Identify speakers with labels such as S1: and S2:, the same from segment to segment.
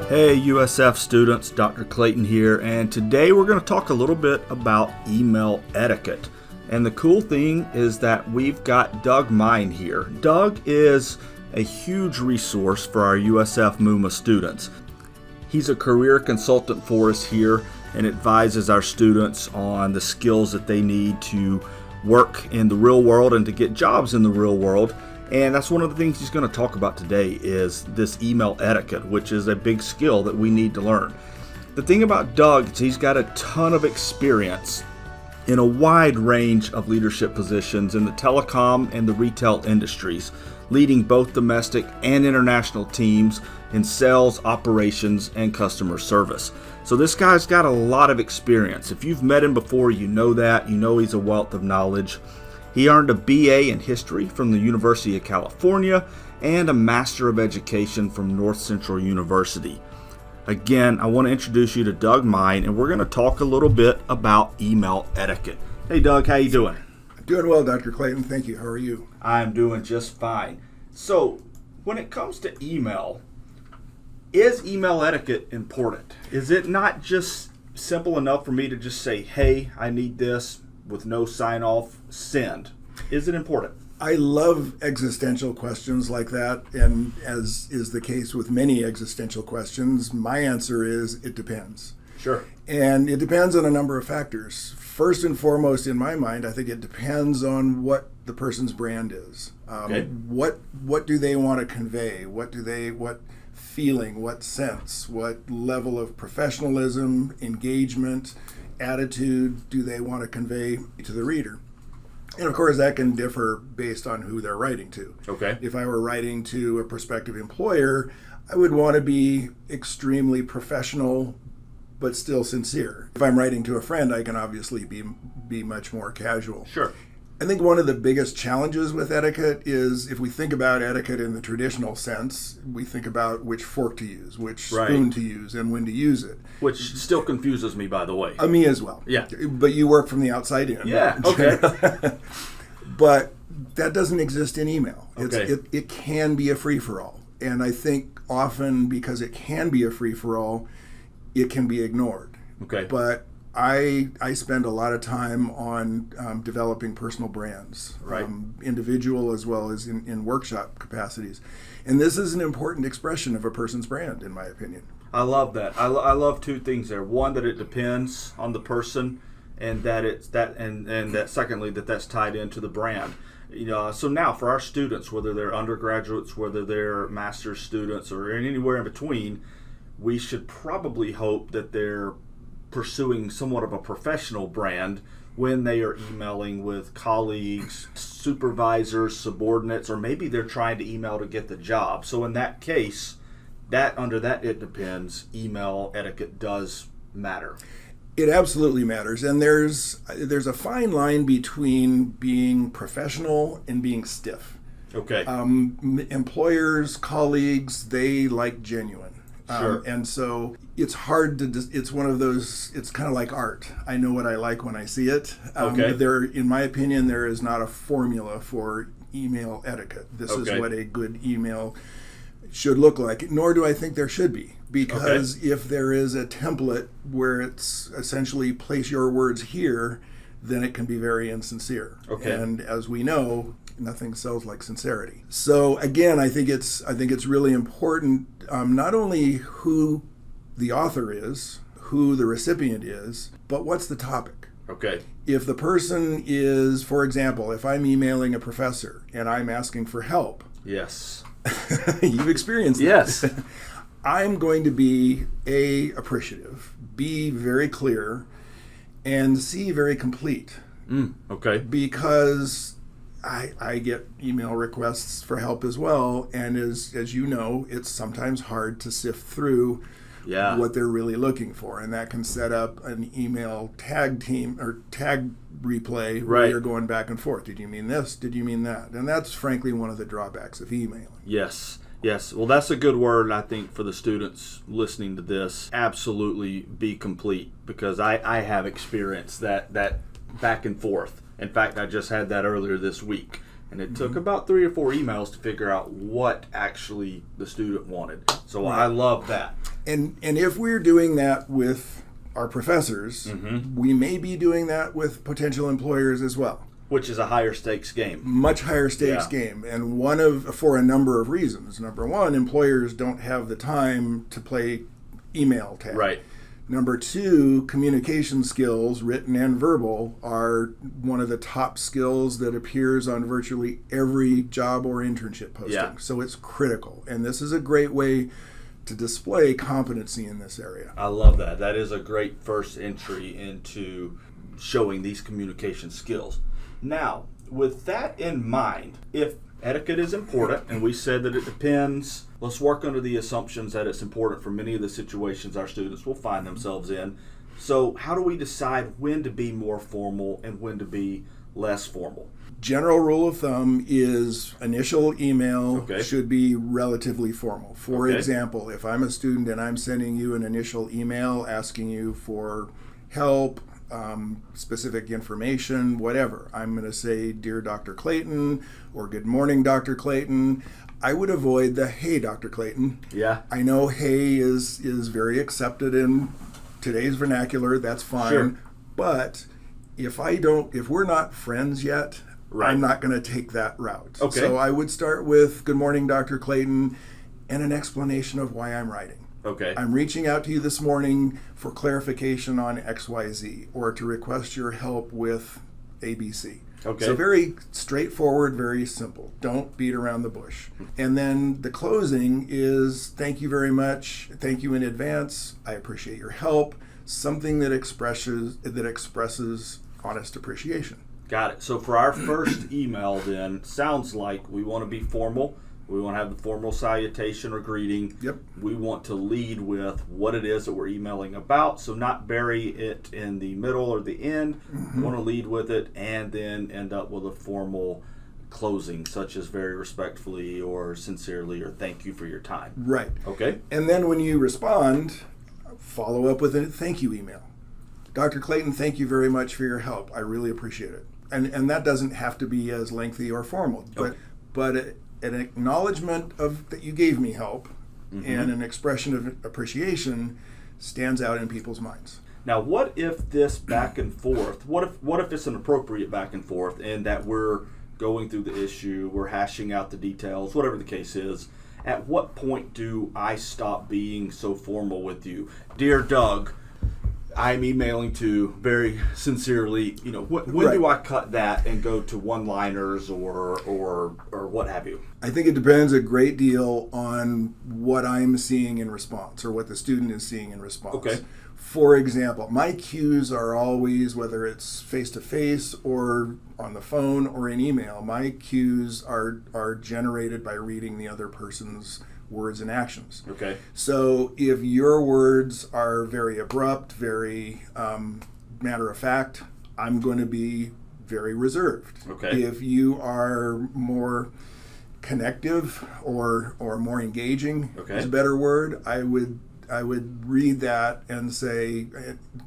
S1: Hey USF students, Dr. Clayton here, and today we're going to talk a little bit about email etiquette. And the cool thing is that we've got Doug Meyn here. Doug is a huge resource for our USF MUMA students. He's a career consultant for us here and advises our students on the skills that they need to work in the real world and to get jobs in the real world. And that's one of the things he's going to talk about today is this email etiquette, which is a big skill that we need to learn. The thing about Doug is he's got a ton of experience in a wide range of leadership positions in the telecom and the retail industries, leading both domestic and international teams in sales, operations, and customer service. So this guy's got a lot of experience. If you've met him before, you know that. You know he's a wealth of knowledge. He earned a BA in history from the University of California and a Master of Education from North Central University. Again, I want to introduce you to Doug Meyn, and we're going to talk a little bit about email etiquette. Hey Doug, how you doing?
S2: Doing well, Dr. Clayton. Thank you. How are you?
S1: I'm doing just fine. So, when it comes to email, is email etiquette important? Is it not just simple enough for me to just say, hey, I need this, with no sign off, send? Is it important?
S2: I love existential questions like that, and as is the case with many existential questions, my answer is it depends.
S1: Sure.
S2: And it depends on a number of factors. First and foremost, in my mind, I think it depends on what the person's brand is.
S1: Okay.
S2: What do they want to convey? What feeling, what sense, what level of professionalism, engagement, attitude do they want to convey to the reader? And of course, that can differ based on who they're writing to.
S1: Okay.
S2: If I were writing to a prospective employer, I would want to be extremely professional, but still sincere. If I'm writing to a friend, I can obviously be much more casual.
S1: Sure.
S2: I think one of the biggest challenges with etiquette is if we think about etiquette in the traditional sense, we think about which fork to use, which spoon to use, and when to use it.
S1: Which still confuses me, by the way.
S2: Me as well.
S1: Yeah.
S2: But you work from the outside in.
S1: Yeah, okay.
S2: But that doesn't exist in email.
S1: Okay.
S2: It can be a free-for-all. And I think often because it can be a free-for-all, it can be ignored.
S1: Okay.
S2: But I spend a lot of time on developing personal brands,
S1: right.
S2: Individual as well as in workshop capacities. And this is an important expression of a person's brand, in my opinion.
S1: I love that. I love two things there. One, that it depends on the person, and that it's that, and that secondly, that's tied into the brand. So now for our students, whether they're undergraduates, whether they're master's students, or anywhere in between, we should probably hope that they're pursuing somewhat of a professional brand when they are emailing with colleagues, supervisors, subordinates, or maybe they're trying to email to get the job. So in that case, it depends, email etiquette does matter.
S2: It absolutely matters, and there's a fine line between being professional and being stiff.
S1: Okay.
S2: Employers, colleagues, they like genuine.
S1: Sure.
S2: And so it's hard to, it's one of those, it's kind of like art. I know what I like when I see it.
S1: Okay.
S2: In my opinion, there is not a formula for email etiquette. This is what a good email should look like, nor do I think there should be. Because if there is a template where it's essentially place your words here, then it can be very insincere.
S1: Okay.
S2: And as we know, nothing sells like sincerity. So again, I think it's really important not only who the author is, who the recipient is, but what's the topic.
S1: Okay.
S2: If the person is, for example, if I'm emailing a professor and I'm asking for help.
S1: Yes.
S2: You've experienced that.
S1: Yes.
S2: I'm going to be appreciative, B, very clear, and C, very complete.
S1: Okay.
S2: Because I get email requests for help as well, and as you know, it's sometimes hard to sift through what they're really looking for, and that can set up an email tag team or tag replay where you're going back and forth. Did you mean this? Did you mean that? And that's frankly one of the drawbacks of emailing.
S1: Yes. Well, that's a good word, I think, for the students listening to this. Absolutely be complete, because I have experienced that back and forth. In fact, I just had that earlier this week. And it took about 3 or 4 emails to figure out what actually the student wanted. So I love that.
S2: And if we're doing that with our professors, we may be doing that with potential employers as well.
S1: Which is a higher stakes game.
S2: Much higher stakes game. And for a number of reasons. Number one, employers don't have the time to play email tag.
S1: Right.
S2: Number two, communication skills, written and verbal, are one of the top skills that appears on virtually every job or internship posting.
S1: Yeah.
S2: So it's critical. And this is a great way to display competency in this area.
S1: I love that. That is a great first entry into showing these communication skills. Now, with that in mind, if etiquette is important, and we said that it depends, let's work under the assumptions that it's important for many of the situations our students will find themselves in. So how do we decide when to be more formal and when to be less formal?
S2: General rule of thumb is initial email should be relatively formal. For example, if I'm a student and I'm sending you an initial email asking you for help, specific information, whatever, I'm going to say, Dear Dr. Clayton, or Good morning, Dr. Clayton. I would avoid the Hey, Dr. Clayton.
S1: Yeah.
S2: I know hey is very accepted in today's vernacular. That's fine.
S1: Sure.
S2: But if we're not friends yet, I'm not going to take that route.
S1: Okay.
S2: So I would start with Good morning, Dr. Clayton, and an explanation of why I'm writing.
S1: Okay.
S2: I'm reaching out to you this morning for clarification on XYZ, or to request your help with ABC.
S1: Okay.
S2: So very straightforward, very simple. Don't beat around the bush. And then the closing is, thank you very much. Thank you in advance. I appreciate your help. Something that expresses honest appreciation.
S1: Got it. So for our first email then, sounds like we want to be formal. We want to have the formal salutation or greeting.
S2: Yep.
S1: We want to lead with what it is that we're emailing about, so not bury it in the middle or the end. We want to lead with it and then end up with a formal closing, such as very respectfully or sincerely or thank you for your time.
S2: Right.
S1: Okay.
S2: And then when you respond, follow up with a thank you email. Dr. Clayton, thank you very much for your help. I really appreciate it. And that doesn't have to be as lengthy or formal, but an acknowledgement of that you gave me help and an expression of appreciation stands out in people's minds.
S1: Now, what if this back and forth, what if it's an appropriate back and forth and that we're going through the issue, we're hashing out the details, whatever the case is, at what point do I stop being so formal with you? Dear Doug, I'm emailing to very sincerely, when do I cut that and go to one-liners or what have you?
S2: I think it depends a great deal on what I'm seeing in response or what the student is seeing in response.
S1: Okay.
S2: For example, my cues are always, whether it's face-to-face or on the phone or in email, my cues are generated by reading the other person's words and actions.
S1: Okay.
S2: So if your words are very abrupt, very matter of fact, I'm going to be very reserved.
S1: Okay.
S2: If you are more connective or more engaging, is a better word, I would read that and say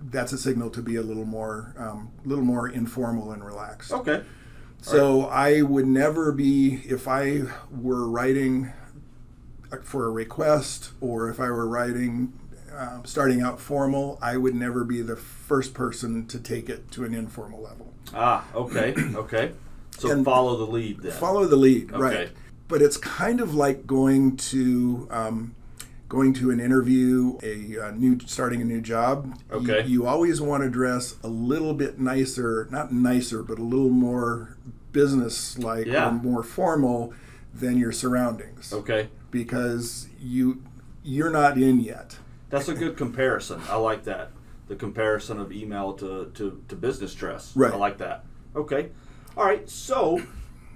S2: that's a signal to be a little more informal and relaxed.
S1: Okay.
S2: So I would never be, if I were writing for a request or if I were writing starting out formal, I would never be the first person to take it to an informal level.
S1: Okay. So follow the lead then.
S2: Follow the lead,
S1: okay.
S2: Right. But it's kind of like going to an interview, starting a new job.
S1: Okay.
S2: You always want to dress a little bit nicer, not nicer, but a little more business-like or more formal than your surroundings.
S1: Okay.
S2: Because you're not in yet.
S1: That's a good comparison. I like that. The comparison of email to business dress.
S2: Right. I
S1: like that. Okay. All right. So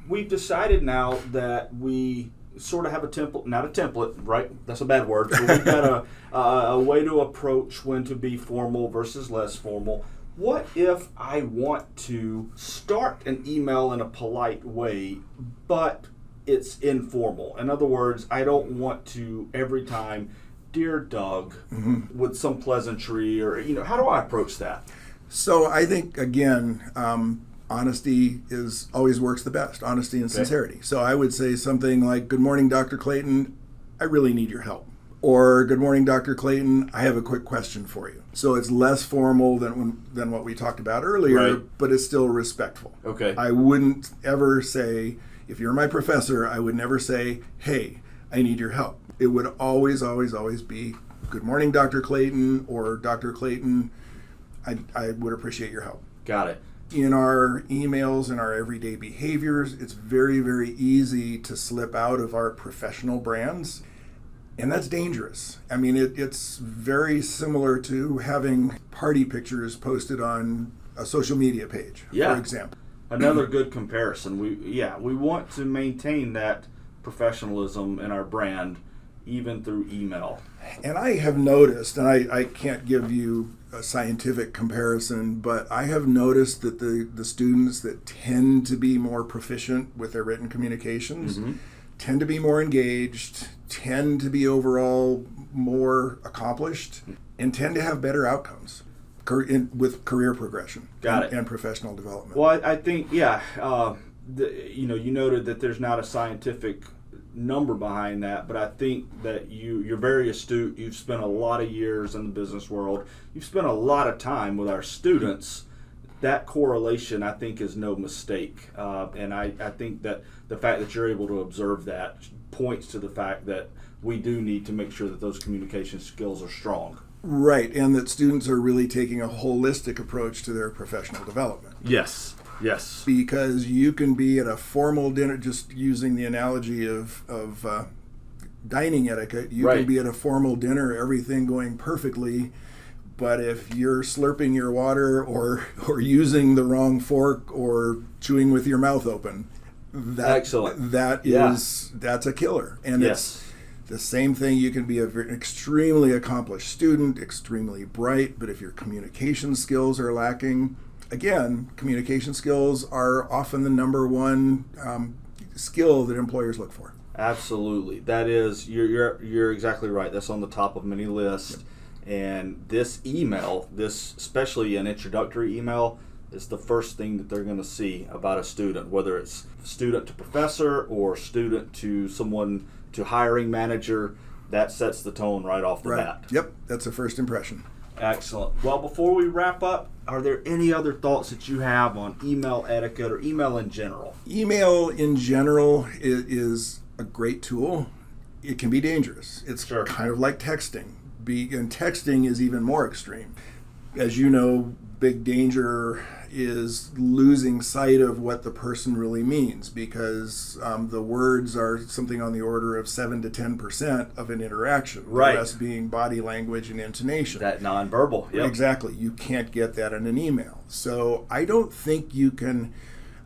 S1: we've decided now that we sort of have a template, not a template, right? That's a bad word. So we've got a way to approach when to be formal versus less formal. What if I want to start an email in a polite way, but it's informal? In other words, I don't want to every time, Dear Doug, with some pleasantry or, how do I approach that?
S2: So I think, again, honesty always works the best, honesty and sincerity. So I would say something like, Good morning, Dr. Clayton. I really need your help. Or, good morning, Dr. Clayton, I have a quick question for you. So it's less formal than what we talked about earlier,
S1: right,
S2: but it's still respectful.
S1: Okay.
S2: I wouldn't ever say, if you're my professor, I would never say, hey, I need your help. It would always, always, always be, good morning, Dr. Clayton, or Dr. Clayton, I would appreciate your help.
S1: Got it.
S2: In our emails and our everyday behaviors, it's very, very easy to slip out of our professional brands. And that's dangerous. I mean, it's very similar to having party pictures posted on a social media page, for example.
S1: Another good comparison. We want to maintain that professionalism in our brand, even through email.
S2: And I have noticed, and I can't give you a scientific comparison, but I have noticed that the students that tend to be more proficient with their written communications tend to be more engaged, tend to be overall more accomplished, and tend to have better outcomes with career progression and professional development.
S1: Well, I think, you noted that there's not a scientific number behind that, but I think that you're very astute. You've spent a lot of years in the business world. You've spent a lot of time with our students. That correlation, I think, is no mistake. And I think that the fact that you're able to observe that points to the fact that we do need to make sure that those communication skills are strong.
S2: Right, and that students are really taking a holistic approach to their professional development.
S1: Yes.
S2: Because you can be at a formal dinner, just using the analogy of dining etiquette, you can be at a formal dinner, everything going perfectly, but if you're slurping your water or using the wrong fork or chewing with your mouth open, that's a killer. And it's the same thing. You can be an extremely accomplished student, extremely bright, but if your communication skills are lacking, again, communication skills are often the number one skill that employers look for.
S1: Absolutely. That is, you're exactly right. That's on the top of many lists. Yep. And this email, especially an introductory email, is the first thing that they're going to see about a student, whether it's student to professor or student to someone to hiring manager. That sets the tone right off the bat.
S2: Yep, that's a first impression.
S1: Excellent. Well, before we wrap up, are there any other thoughts that you have on email etiquette or email in general?
S2: Email in general is a great tool. It can be dangerous. It's kind of like texting. And texting is even more extreme. As you know, big danger is losing sight of what the person really means, because the words are something on the order of 7 to 10% of an interaction.
S1: Right.
S2: The rest being body language and intonation.
S1: That nonverbal. Yep.
S2: Exactly. You can't get that in an email. So I don't think you can.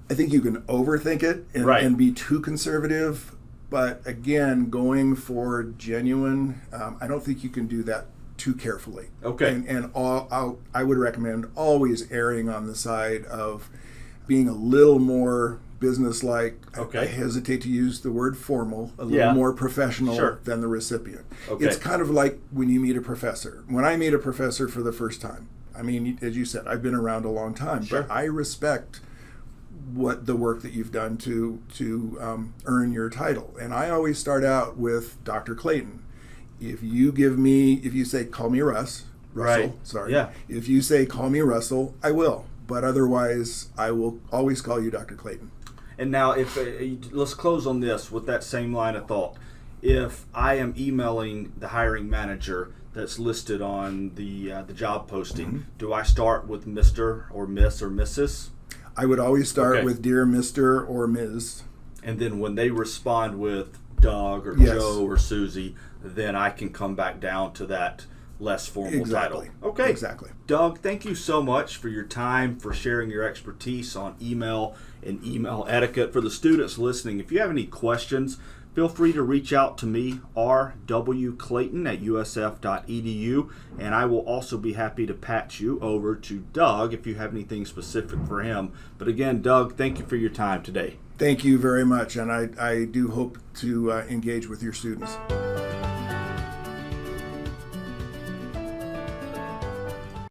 S2: I think you can overthink it and be too conservative. But again, going for genuine, I don't think you can do that too carefully.
S1: Okay.
S2: And I would recommend always erring on the side of being a little more businesslike.
S1: Okay.
S2: I hesitate to use the word formal, a little more professional than the recipient.
S1: Okay.
S2: It's kind of like when you meet a professor. When I meet a professor for the first time, I mean, as you said, I've been around a long time, but I respect what the work that you've done to earn your title. And I always start out with Dr. Clayton. If you say, call me Russell, if you say, call me Russell, I will. But otherwise, I will always call you Dr. Clayton.
S1: And now, let's close on this with that same line of thought. If I am emailing the hiring manager that's listed on the job posting, do I start with Mr. or Miss or Mrs.?
S2: I would always start with Dear Mr. or Ms.
S1: And then when they respond with Doug or Joe or Susie, then I can come back down to that less formal title. Okay.
S2: Exactly.
S1: Doug, thank you so much for your time, for sharing your expertise on email and email etiquette. For the students listening, if you have any questions, feel free to reach out to me, rwclayton@usf.edu, and I will also be happy to patch you over to Doug if you have anything specific for him. But again, Doug, thank you for your time today.
S2: Thank you very much, and I do hope to engage with your students.